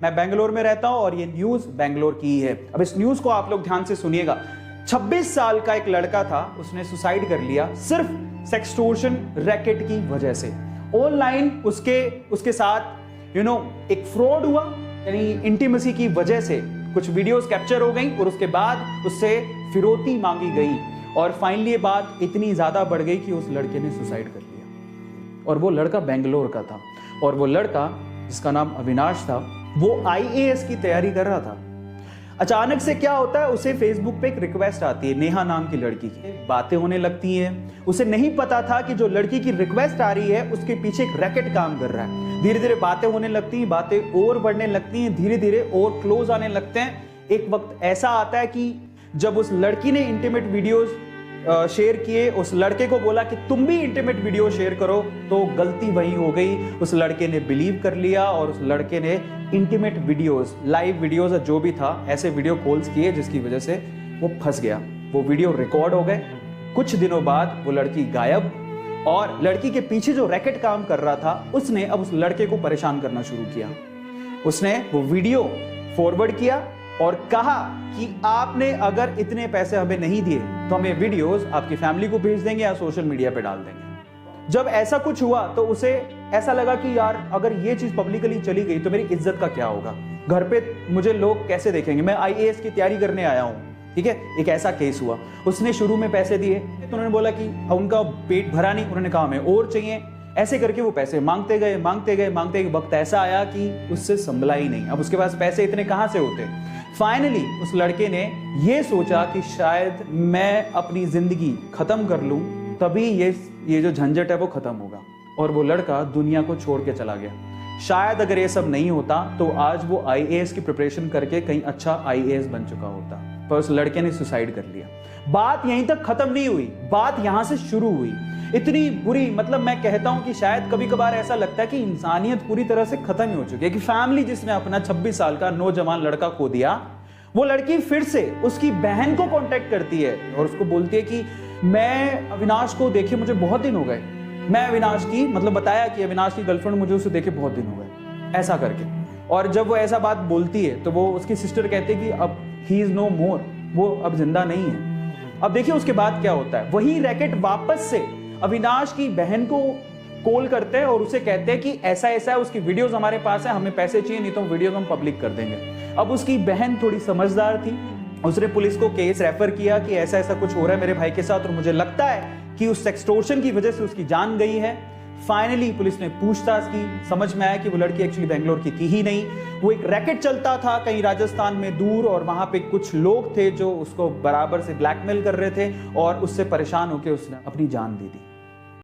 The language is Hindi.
मैं बेंगलोर में रहता हूं और ये न्यूज बेंगलोर की ही है। अब इस न्यूज को आप लोग ध्यान से सुनिएगा। 26 साल का एक लड़का था, उसने सुसाइड कर लिया सिर्फ सेक्सटोर्शन रैकेट की वजह से। ऑनलाइन उसके साथ एक फ्रॉड हुआ, यानी इंटीमेसी की वजह से कुछ वीडियोस कैप्चर हो गई और उसके बाद उससे फिरौती मांगी गई और फाइनली ये बात इतनी ज्यादा बढ़ गई कि उस लड़के ने सुसाइड कर लिया। और वो लड़का बेंगलोर का था और वो लड़का जिसका नाम अविनाश था वो IAS की तैयारी कर रहा था। अचानक से क्या होता है, उसे फेसबुक पे एक रिक्वेस्ट आती है नेहा नाम की लड़की की। बातें होने लगती हैं। उसे नहीं पता था कि जो लड़की की रिक्वेस्ट आ रही है उसके पीछे एक रैकेट काम कर रहा है। धीरे धीरे बातें होने लगती हैं, बातें और बढ़ने लगती हैं, धीरे धीरे और क्लोज आने लगते हैं। एक वक्त ऐसा आता है कि जब उस लड़की ने इंटीमेट वीडियोस शेयर किए, उस लड़के को बोला कि तुम भी इंटीमेट वीडियो शेयर करो, तो गलती वही हो गई। उस लड़के ने बिलीव कर लिया और उस लड़के ने इंटीमेट वीडियोस, लाइव वीडियोस जो भी था, ऐसे वीडियो कॉल्स किए जिसकी वजह से वो फंस गया। वो वीडियो रिकॉर्ड हो गए। कुछ दिनों बाद वो लड़की गायब और लड़की के पीछे जो रैकेट काम कर रहा था उसने अब उस लड़के को परेशान करना शुरू किया। उसने वो वीडियो फॉरवर्ड किया और कहा कि आपने अगर इतने पैसे हमें नहीं दिए तो हम ये वीडियोस आपकी फैमिली को भेज देंगे या सोशल मीडिया पे डाल देंगे। जब ऐसा कुछ हुआ तो उसे ऐसा लगा कि यार अगर ये चीज पब्लिकली चली गई तो मेरी इज्जत का क्या होगा, घर पे मुझे लोग कैसे देखेंगे, मैं IAS की तैयारी करने आया हूं। ठीक है, एक ऐसा केस हुआ। उसने शुरू में पैसे दिए तो उन्होंने बोला कि उनका पेट भरा नहीं, उन्होंने कहा हमें और चाहिए। ऐसे करके वो पैसे मांगते गए। वक्त ऐसा आया कि उससे संभला ही नहीं। अब उसके पास पैसे इतने कहां से होते। फाइनली उस लड़के ने ये सोचा कि शायद मैं अपनी जिंदगी खत्म कर लूं, तभी ये जो झंझट है वो खत्म होगा। और वो लड़का दुनिया को छोड़ के चला गया। शायद अगर ये सब नहीं होता तो आज वो IAS की प्रिपरेशन करके कहीं अच्छा IAS बन चुका होता, पर उस लड़के ने सुसाइड कर लिया। बात यहीं तक खत्म नहीं हुई, बात यहां से शुरू हुई। इतनी बुरी, मतलब मैं कहता हूं कि शायद कभी कभार ऐसा लगता है कि इंसानियत पूरी तरह से खत्म ही हो चुकी है। कि फैमिली जिसने अपना 26 साल का नौजवान लड़का खो दिया, वो लड़की फिर से उसकी बहन को कांटेक्ट करती है और उसको बोलती है कि मैं अविनाश को देखे मुझे बहुत दिन हो गए, मैं अविनाश की, मतलब बताया कि अविनाश की गर्लफ्रेंड मुझे उसे देखे बहुत दिन हो गए, ऐसा करके। और जब वो ऐसा बात बोलती है तो वो उसकी सिस्टर कहती है कि अब ही इज नो मोर, वो अब जिंदा नहीं है। अब देखिए उसके बाद क्या होता है, वही रैकेट वापस से अविनाश की बहन को कॉल करते हैं और उसे कहते हैं कि ऐसा ऐसा है, उसकी वीडियोस हमारे पास है, हमें पैसे चाहिए, नहीं तो वीडियोस हम पब्लिक कर देंगे। अब उसकी बहन थोड़ी समझदार थी, उसने पुलिस को केस रेफर किया कि ऐसा ऐसा कुछ हो रहा है मेरे भाई के साथ और मुझे लगता है कि उस सेक्सटोर्शन की वजह से उसकी जान गई है। फाइनली पुलिस ने पूछताछ की, समझ में आया कि वो लड़की एक्चुअली बेंगलोर की थी ही नहीं। वो एक रैकेट चलता था कहीं राजस्थान में दूर और वहां पे कुछ लोग थे जो उसको बराबर से ब्लैकमेल कर रहे थे और उससे परेशान होकर उसने अपनी जान दे दी।